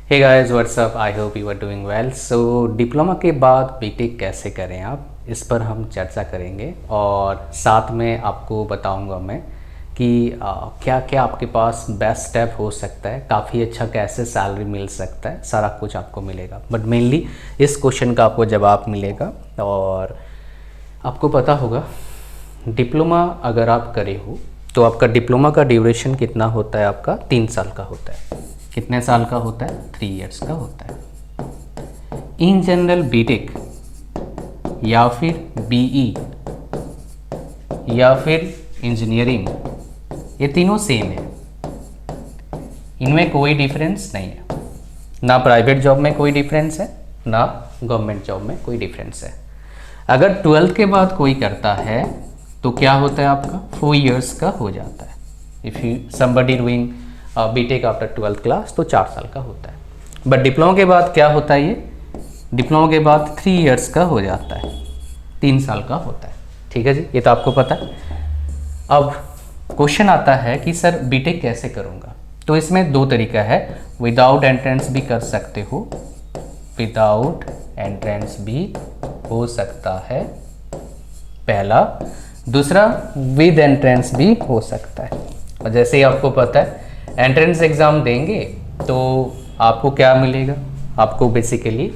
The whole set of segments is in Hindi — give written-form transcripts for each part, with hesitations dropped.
Hey guys what's up, I hope you are doing well. So diploma के बाद बीटेक कैसे करें आप, इस पर हम चर्चा करेंगे और साथ में आपको बताऊंगा मैं कि क्या क्या आपके पास बेस्ट स्टेप हो सकता है, काफ़ी अच्छा कैसे सैलरी मिल सकता है, सारा कुछ आपको मिलेगा। बट मेनली इस क्वेश्चन का आपको जवाब मिलेगा। और आपको पता होगा डिप्लोमा अगर आप करे हो तो आपका डिप्लोमा का ड्यूरेशन कितना होता है, आपका 3 साल का होता है। कितने साल का होता है? 3 इयर्स का होता है। इन जनरल बीटेक या फिर बीई या फिर इंजीनियरिंग, ये तीनों सेम है, इनमें कोई डिफरेंस नहीं है। ना प्राइवेट जॉब में कोई डिफरेंस है, ना गवर्नमेंट जॉब में कोई डिफरेंस है। अगर 12th के बाद कोई करता है तो क्या होता है, आपका 4 इयर्स का हो जाता है। If you somebody doing BTech after 12th class तो 4 साल का होता है। बट डिप्लोमा के बाद क्या होता है, ये डिप्लोमा के बाद 3 इयर्स का हो जाता है, 3 साल का होता है। ठीक है जी, ये तो आपको पता है। अब क्वेश्चन आता है कि सर बीटेक कैसे करूँगा, तो इसमें 2 तरीका है। विदाउट एंट्रेंस भी कर सकते हो, विदाउट एंट्रेंस भी हो सकता है पहला। दूसरा विद एंट्रेंस भी हो सकता है। और जैसे ही आपको पता है एंट्रेंस एग्ज़ाम देंगे तो आपको क्या मिलेगा, आपको बेसिकली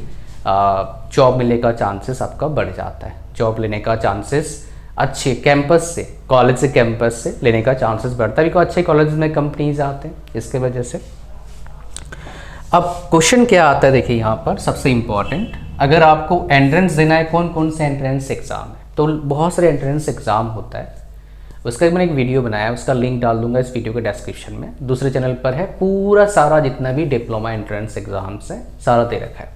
जॉब मिलने का चांसेस आपका बढ़ जाता है। जॉब लेने का चांसेस अच्छे कैंपस से, कॉलेज से कैंपस से लेने का चांसेस बढ़ता है, बिकॉज अच्छे कॉलेज में कंपनीज आते हैं इसके वजह से। अब क्वेश्चन क्या आता है, देखिए यहाँ पर सबसे इम्पॉर्टेंट, अगर आपको एंट्रेंस देना है, कौन कौन से एंट्रेंस एग्ज़ाम है, तो बहुत सारे एंट्रेंस एग्ज़ाम होता है। उसका मैंने एक वीडियो बनाया है, उसका लिंक डाल दूंगा इस वीडियो के डिस्क्रिप्शन में। दूसरे चैनल पर है, पूरा सारा जितना भी डिप्लोमा एंट्रेंस एग्जाम्स है सारा दे रखा है।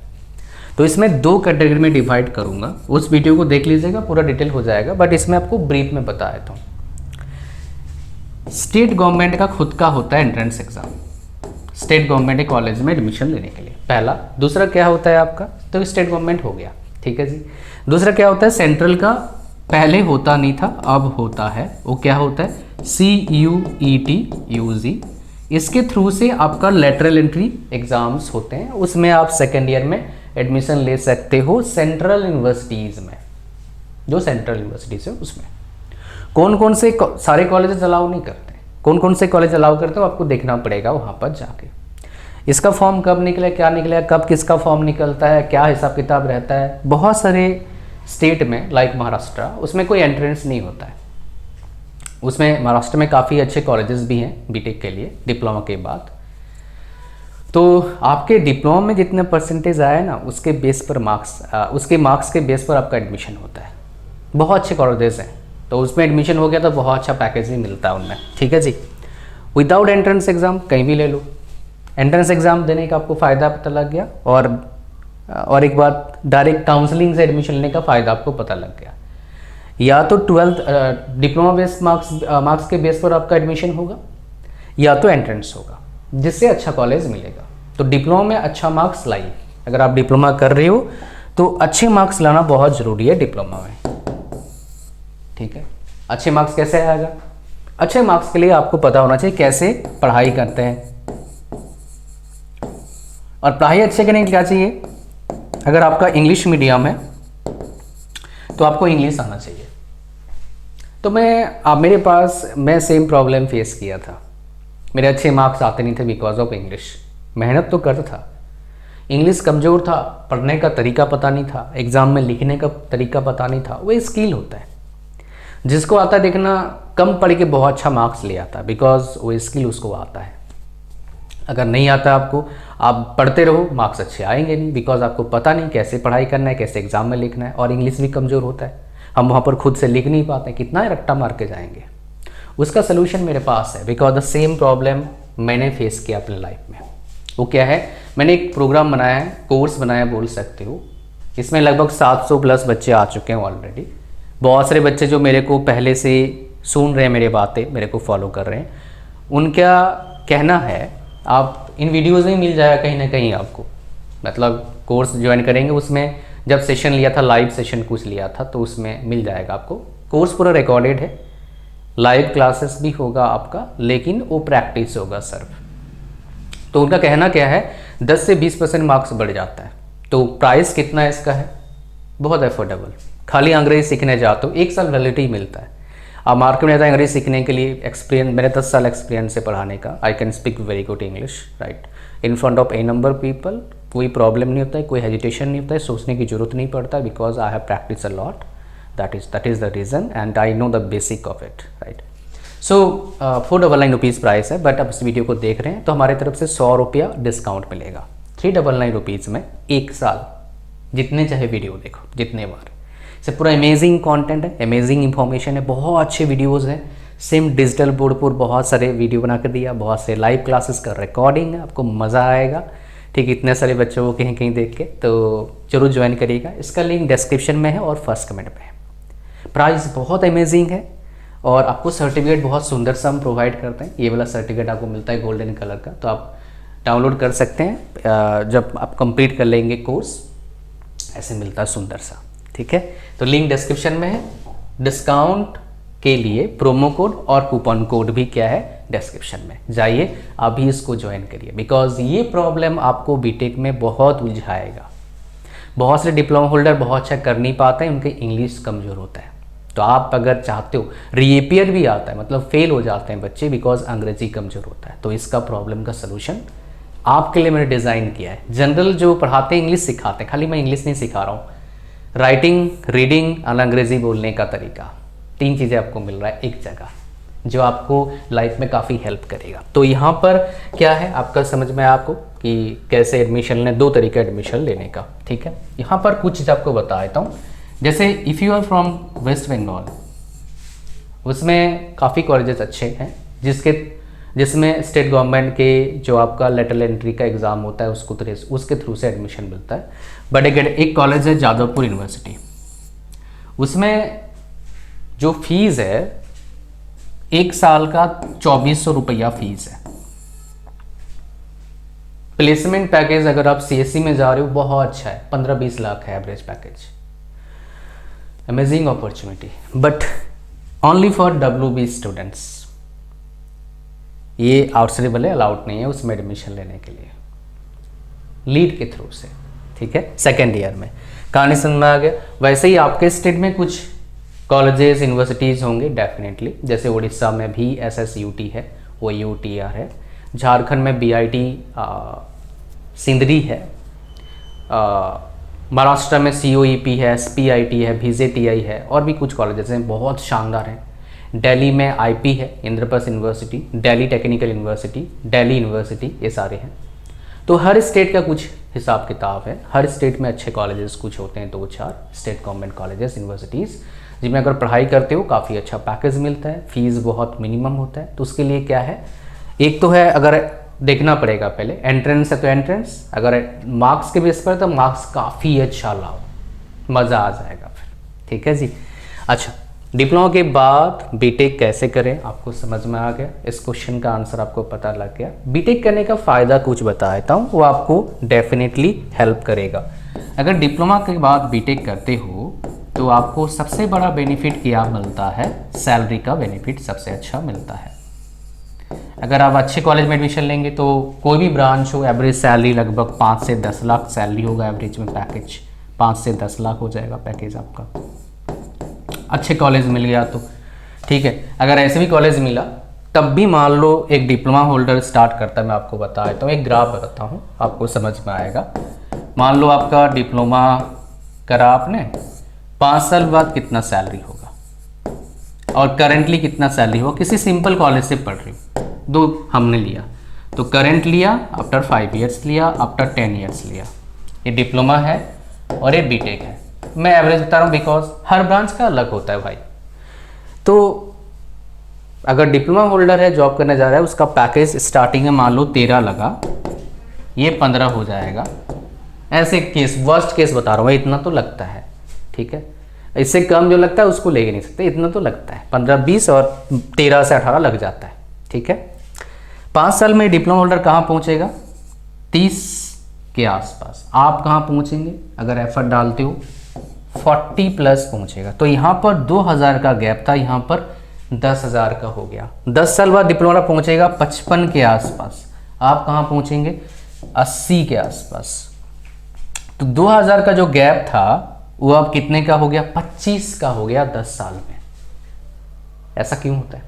तो इसमें 2 कैटेगरी में डिवाइड करूंगा, उस वीडियो को देख लीजिएगा, पूरा डिटेल हो जाएगा। बट इसमें आपको ब्रीफ में बता देता हूँ। स्टेट गवर्नमेंट का खुद का होता है एंट्रेंस एग्जाम, स्टेट गवर्नमेंट के कॉलेज में एडमिशन लेने के लिए, पहला। दूसरा क्या होता है आपका, तो स्टेट गवर्नमेंट हो गया, ठीक है जी। दूसरा क्या होता है, सेंट्रल का पहले होता नहीं था, अब होता है। वो क्या होता है, CUET इसके थ्रू से आपका लेटरल एंट्री एग्जाम्स होते हैं, उसमें आप सेकेंड ईयर में एडमिशन ले सकते हो सेंट्रल यूनिवर्सिटीज़ में, जो सेंट्रल यूनिवर्सिटीज़ है उसमें। कौन कौन से सारे कॉलेजेस अलाउ नहीं करते, कौन कौन से कॉलेज अलाउ करते हो आपको देखना पड़ेगा वहाँ पर जाके। इसका फॉर्म कब निकले, क्या निकले, कब किसका फॉर्म निकलता है, क्या हिसाब किताब रहता है। बहुत सारे स्टेट में लाइक महाराष्ट्र, उसमें कोई एंट्रेंस नहीं होता है। उसमें महाराष्ट्र में काफ़ी अच्छे कॉलेजेस भी हैं बीटेक के लिए डिप्लोमा के बाद। तो आपके डिप्लोमा में जितने परसेंटेज आए ना, उसके बेस पर उसके मार्क्स के बेस पर आपका एडमिशन होता है। बहुत अच्छे कॉलेजेस हैं तो उसमें एडमिशन हो गया तो बहुत अच्छा पैकेज भी मिलता है उनमें, ठीक है जी। विदाउट एंट्रेंस एग्ज़ाम कहीं भी ले लो, एंट्रेंस एग्ज़ाम देने का आपको फ़ायदा पता लग गया, और एक बात, डायरेक्ट काउंसलिंग से एडमिशन लेने का फ़ायदा आपको पता लग गया। या तो 12th डिप्लोमा बेस्ड मार्क्स के बेस पर आपका एडमिशन होगा, या तो एंट्रेंस होगा, जिससे अच्छा कॉलेज मिलेगा। तो डिप्लोमा में अच्छा मार्क्स लाइए। अगर आप डिप्लोमा कर रहे हो तो अच्छे मार्क्स लाना बहुत ज़रूरी है डिप्लोमा में, ठीक है। अच्छे मार्क्स कैसे आएगा, अच्छे मार्क्स के लिए आपको पता होना चाहिए कैसे पढ़ाई करते हैं। और पढ़ाई अच्छे करने के लिए क्या चाहिए, अगर आपका इंग्लिश मीडियम है तो आपको इंग्लिश आना चाहिए। तो मैं सेम प्रॉब्लम फेस किया था। मेरे अच्छे मार्क्स आते नहीं थे बिकॉज ऑफ इंग्लिश। मेहनत तो करता था, इंग्लिश कमज़ोर था, पढ़ने का तरीका पता नहीं था, एग्ज़ाम में लिखने का तरीका पता नहीं था। वो स्किल होता है, जिसको आता है देखना कम पढ़ के बहुत अच्छा मार्क्स ले आता है, बिकॉज वो स्किल उसको आता है। अगर नहीं आता आपको, आप पढ़ते रहो, मार्क्स अच्छे आएंगे नहीं, बिकॉज आपको पता नहीं कैसे पढ़ाई करना है, कैसे एग्जाम में लिखना है। और इंग्लिश भी कमज़ोर होता है, हम वहाँ पर खुद से लिख नहीं पाते, कितना रट्टा मार के जाएंगे। उसका सलूशन मेरे पास है, बिकॉज द सेम प्रॉब्लम मैंने फेस किया अपने लाइफ में। वो क्या है, मैंने एक प्रोग्राम बनाया है, कोर्स बनाया बोल सकते हो। इसमें लगभग 700 प्लस बच्चे आ चुके हैं ऑलरेडी। बहुत सारे बच्चे जो मेरे को पहले से सुन रहे हैं, मेरे बातें मेरे को फॉलो कर रहे हैं, उनका कहना है आप इन वीडियोज़ में मिल जाएगा कहीं ना कहीं आपको। मतलब कोर्स ज्वाइन करेंगे, उसमें जब सेशन लिया था, लाइव सेशन कुछ लिया था, तो उसमें मिल जाएगा आपको। कोर्स पूरा रिकॉर्डेड है, लाइव क्लासेस भी होगा आपका, लेकिन वो प्रैक्टिस होगा सिर्फ। तो उनका कहना क्या है, 10 से 20% मार्क्स बढ़ जाता है। तो प्राइस कितना है इसका है, बहुत अफोर्डेबल। खाली अंग्रेजी सीखने जाते हो 1 साल वैलिडिटी मिलता है। अब मार्केट में जाता है अंग्रेजी सीखने के लिए, एक्सपीरियंस मेरे 10 साल एक्सपीरियंस है पढ़ाने का। I can speak very good English right in front of A number people. कोई प्रॉब्लम नहीं होता है, कोई हेजिटेशन नहीं होता है, सोचने की जरूरत नहीं पड़ता, because I have practice a lot. that is the reason and I know the basic of it right. So 499 rupees price है, बट अब इस वीडियो को देख रहे हैं तो हमारे तरफ से 100 रुपया डिस्काउंट मिलेगा। 399 रुपीज़ में 1 साल जितने चाहे वीडियो देखो, जितने बार। इसे पूरा अमेजिंग कंटेंट है, अमेजिंग इंफॉर्मेशन है, बहुत अच्छे वीडियोज़ हैं। सेम डिजिटल बोर्ड पर बहुत सारे वीडियो बना कर दिया, बहुत से लाइव क्लासेस का रिकॉर्डिंग है, आपको मज़ा आएगा। ठीक, इतने सारे बच्चों को कहीं कहीं देख के, तो जरूर ज्वाइन करिएगा। इसका लिंक डिस्क्रिप्शन में है और फर्स्ट कमेंट में है। प्राइस बहुत अमेजिंग है और आपको सर्टिफिकेट बहुत सुंदर सा हम प्रोवाइड करते हैं। ये वाला सर्टिफिकेट आपको मिलता है गोल्डन कलर का, तो आप डाउनलोड कर सकते हैं जब आप कंप्लीट कर लेंगे कोर्स, ऐसे मिलता है सुंदर सा। ठीक है, तो लिंक डिस्क्रिप्शन में है। डिस्काउंट के लिए प्रोमो कोड और कूपन कोड भी क्या है डिस्क्रिप्शन में, जाइए अभी इसको ज्वाइन करिए, बिकॉज ये प्रॉब्लम आपको बीटेक में बहुत उलझाएगा। बहुत से डिप्लोमा होल्डर बहुत अच्छा कर नहीं पाते हैं, उनके इंग्लिश कमज़ोर होता है। तो आप अगर चाहते हो, रीअपियर भी आता है, मतलब फेल हो जाते हैं बच्चे बिकॉज अंग्रेजी कमज़ोर होता है। तो इसका प्रॉब्लम का सलूशन आपके लिए मैंने डिज़ाइन किया है। जनरल जो पढ़ाते हैं इंग्लिश सिखाते हैं, खाली मैं इंग्लिश नहीं सिखा रहा हूँ, राइटिंग, रीडिंग और अंग्रेज़ी बोलने का तरीका, 3 चीज़ें आपको मिल रहा है एक जगह, जो आपको लाइफ में काफ़ी हेल्प करेगा। तो यहाँ पर क्या है आपका समझ में आपको कि कैसे एडमिशन लें, 2 तरीके एडमिशन लेने का। ठीक है, यहाँ पर कुछ चीज़ आपको बता देता हूँ। जैसे if you are from West Bengal, उसमें काफ़ी कॉलेजेस अच्छे हैं जिसमें स्टेट गवर्नमेंट के जो आपका लेटरल एंट्री का एग्ज़ाम होता है उसके थ्रू से एडमिशन मिलता है। बट एक कॉलेज है जादवपुर यूनिवर्सिटी, उसमें जो फीस है 1 साल का 2400 रुपया फीस है। प्लेसमेंट पैकेज अगर आप CSE में जा रहे हो बहुत अच्छा है, 15-20 लाख है average package. Amazing opportunity, but only for WB students. ये आउटसाइड वाले अलाउड नहीं है उसमें एडमिशन लेने के लिए, लीड के थ्रू से। ठीक है, सेकेंड ईयर में कहानी समझ में आ गया। वैसे ही आपके स्टेट में कुछ कॉलेजेस यूनिवर्सिटीज़ होंगे डेफिनेटली, जैसे उड़ीसा में भी SSUT है, OUTR है, झारखंड में BIT सिंदरी है, महाराष्ट्र में COEP है, SPIT है, VJTI है, और भी कुछ कॉलेजेस हैं बहुत शानदार हैं। दिल्ली में IP है, Indraprastha university, Delhi technical university, Delhi university, ये सारे हैं। तो हर स्टेट का कुछ हिसाब किताब है, हर स्टेट में अच्छे कॉलेजेस कुछ होते हैं, 2-4 स्टेट गवर्नमेंट कॉलेजेस यूनिवर्सिटीज़, जिनमें अगर पढ़ाई करते हो काफ़ी अच्छा पैकेज मिलता है, फीस बहुत मिनिमम होता है। तो उसके लिए क्या है, एक तो है अगर देखना पड़ेगा पहले एंट्रेंस है तो एंट्रेंस, अगर मार्क्स के बेस पर तो मार्क्स काफ़ी अच्छा लाओ, मज़ा आ जाएगा फिर। ठीक है जी। अच्छा, डिप्लोमा के बाद बीटेक कैसे करें आपको समझ में आ गया, इस क्वेश्चन का आंसर आपको पता लग गया। बीटेक करने का फ़ायदा कुछ बता देता हूँ, वो आपको डेफिनेटली हेल्प करेगा। अगर डिप्लोमा के बाद बीटेक करते हो तो आपको सबसे बड़ा बेनिफिट क्या मिलता है, सैलरी का बेनिफिट सबसे अच्छा मिलता है। अगर आप अच्छे कॉलेज में एडमिशन लेंगे तो कोई भी ब्रांच हो, एवरेज सैलरी लगभग 5 से 10 लाख सैलरी होगा एवरेज में, पैकेज 5 से 10 लाख हो जाएगा पैकेज आपका, अच्छे कॉलेज मिल गया तो। ठीक है, अगर ऐसे भी कॉलेज मिला तब भी मान लो एक डिप्लोमा होल्डर स्टार्ट करता है, मैं आपको बता देता हूँ, एक ग्राफ बताता हूँ आपको समझ में आएगा। मान लो आपका डिप्लोमा करा आपने, 5 साल बाद कितना सैलरी होगा और करेंटली कितना सैलरी होगा। किसी सिंपल कॉलेज से पढ़ रही हूँ, 2 हमने लिया, तो करंट लिया, आफ्टर 5 ईयर्स लिया, आफ्टर 10 ईयर्स लिया। ये डिप्लोमा है और ये बीटेक है। मैं एवरेज बता रहा हूँ बिकॉज हर ब्रांच का अलग होता है भाई। तो अगर डिप्लोमा होल्डर है, जॉब करने जा रहा है, उसका पैकेज स्टार्टिंग में मान लो 13 लगा, ये 15 हो जाएगा। ऐसे केस, वर्स्ट केस बता रहा हूँ, इतना तो लगता है। ठीक है, इससे कम जो लगता है उसको ले नहीं सकते, इतना तो लगता है, 15-20 और 13 से 18 लग जाता है। ठीक है, 5 साल में डिप्लोमा होल्डर कहाँ पहुँचेगा, 30 के आसपास। आप कहाँ पहुँचेंगे अगर एफर्ट डालते हो, 40 प्लस पहुँचेगा। तो यहाँ पर 2000 का गैप था, यहाँ पर 10,000 का हो गया। 10 साल बाद डिप्लोमा पहुँचेगा 55 के आसपास। आप कहाँ पहुँचेंगे, 80 के आसपास। तो 2000 का जो गैप था वो अब कितने का हो गया? 25 का हो गया 10 साल में। ऐसा क्यों होता है?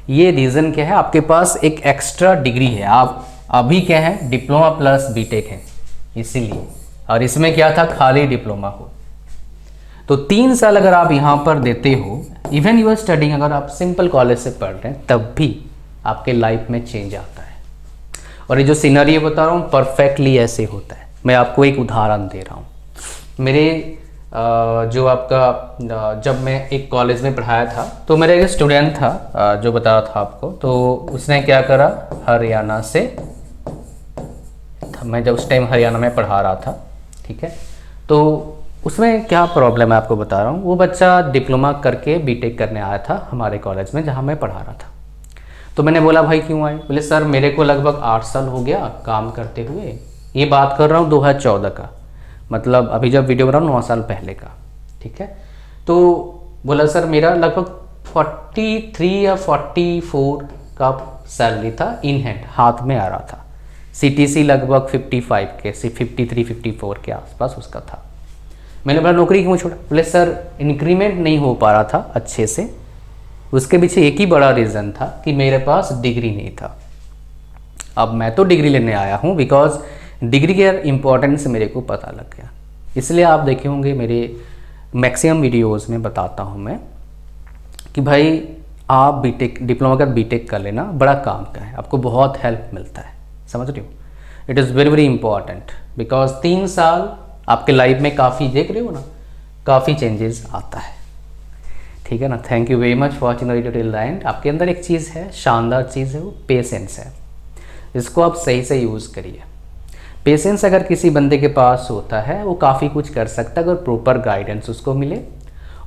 ये रीज़न क्या है? आपके पास एक एक्स्ट्रा डिग्री है, आप अभी क्या है, डिप्लोमा प्लस बीटेक है इसीलिए, और इसमें क्या था, खाली डिप्लोमा हो। तो 3 साल अगर आप यहाँ पर देते हो, इवन यू आर स्टडिंग, अगर आप सिंपल कॉलेज से पढ़ रहे हैं तब भी आपके लाइफ में चेंज आता है। और ये जो सिनेरियो बता रहा हूँ परफेक्टली ऐसे होता है। मैं आपको एक उदाहरण दे रहा हूँ। मेरे जो आपका जब मैं एक कॉलेज में पढ़ाया था तो मेरा एक स्टूडेंट था जो बता रहा था आपको, तो उसने क्या करा, हरियाणा से, मैं जब उस टाइम हरियाणा में पढ़ा रहा था, ठीक है, तो उसमें क्या प्रॉब्लम है आपको बता रहा हूँ। वो बच्चा डिप्लोमा करके बीटेक करने आया था हमारे कॉलेज में जहाँ मैं पढ़ा रहा था। तो मैंने बोला भाई क्यों आए? बोले सर मेरे को लगभग 8 साल हो गया काम करते हुए। ये बात कर रहा हूँ 2014 का, मतलब अभी जब वीडियो बना रहा हूँ 9 साल पहले का, ठीक है। तो बोला सर मेरा लगभग 43 या 44 का सैलरी था इन हैंड, हाथ में आ रहा था। CTC लगभग 55 के, 53-54 के आसपास उसका था। मैंने बोला नौकरी क्यों छोड़ा? बोले सर इंक्रीमेंट नहीं हो पा रहा था अच्छे से। उसके पीछे एक ही बड़ा रीज़न था कि मेरे पास डिग्री नहीं था। अब मैं तो डिग्री लेने आया हूँ बिकॉज डिग्री के इम्पोर्टेंस मेरे को पता लग गया। इसलिए आप देखे होंगे मेरे मैक्सिमम वीडियोस में बताता हूँ मैं कि भाई आप बीटेक, डिप्लोमा कर बीटेक कर लेना, बड़ा काम का है, आपको बहुत हेल्प मिलता है, समझ रहे हो। It is very very important because 3 साल आपके लाइफ में काफ़ी, देख रहे हो ना, काफ़ी चेंजेस आता है, ठीक है ना। Thank you very much for watching the video till the end. आपके अंदर एक चीज़ है, शानदार चीज़ है, वो पेशेंस है। इसको आप सही से यूज़ करिए। पेशेंस अगर किसी बंदे के पास होता है वो काफ़ी कुछ कर सकता है, अगर प्रॉपर गाइडेंस उसको मिले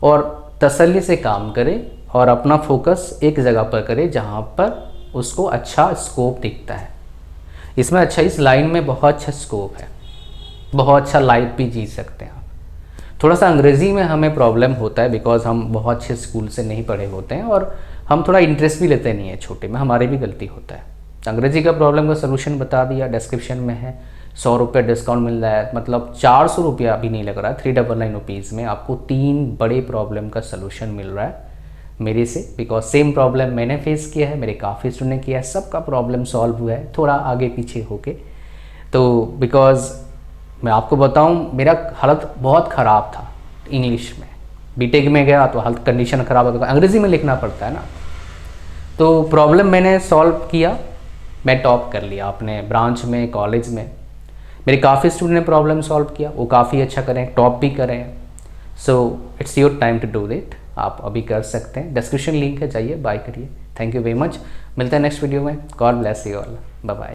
और तसल्ली से काम करे और अपना फोकस एक जगह पर करे जहाँ पर उसको अच्छा स्कोप दिखता है। इसमें अच्छा, इस लाइन में बहुत अच्छा स्कोप है, बहुत अच्छा लाइफ भी जी सकते हैं आप। थोड़ा सा अंग्रेज़ी में हमें प्रॉब्लम होता है बिकॉज हम बहुत अच्छे स्कूल से नहीं पढ़े होते हैं और हम थोड़ा इंटरेस्ट भी लेते नहीं है छोटे में, हमारे भी गलती होता है। अंग्रेजी का प्रॉब्लम का सलूशन बता दिया, डिस्क्रिप्शन में है। 100 रुपये डिस्काउंट मिल रहा है, मतलब 400 रुपया भी नहीं लग रहा है, 399 रुपीज़ में आपको 3 बड़े प्रॉब्लम का सलूशन मिल रहा है मेरे से। बिकॉज सेम प्रॉब्लम मैंने फेस किया है, मेरे काफ़ी स्टूडेंट ने किया है, सबका प्रॉब्लम सॉल्व हुआ है थोड़ा आगे पीछे होके। तो बिकॉज मैं आपको बताऊं मेरा हालत बहुत ख़राब था इंग्लिश में, बीटेक में गया तो हालत कंडीशन ख़राब हो गया, अंग्रेज़ी में लिखना पड़ता है ना। तो प्रॉब्लम मैंने सॉल्व किया, मैं टॉप कर लिया अपने ब्रांच में, कॉलेज में। मेरे काफ़ी स्टूडेंट ने प्रॉब्लम सॉल्व किया, वो काफ़ी अच्छा करें, टॉप भी करें। So it's your time to do it. आप अभी कर सकते हैं, डिस्क्रिप्शन लिंक है, जाइए बाय करिए। थैंक यू वेरी मच, मिलते हैं नेक्स्ट वीडियो में। God bless you all, bye bye.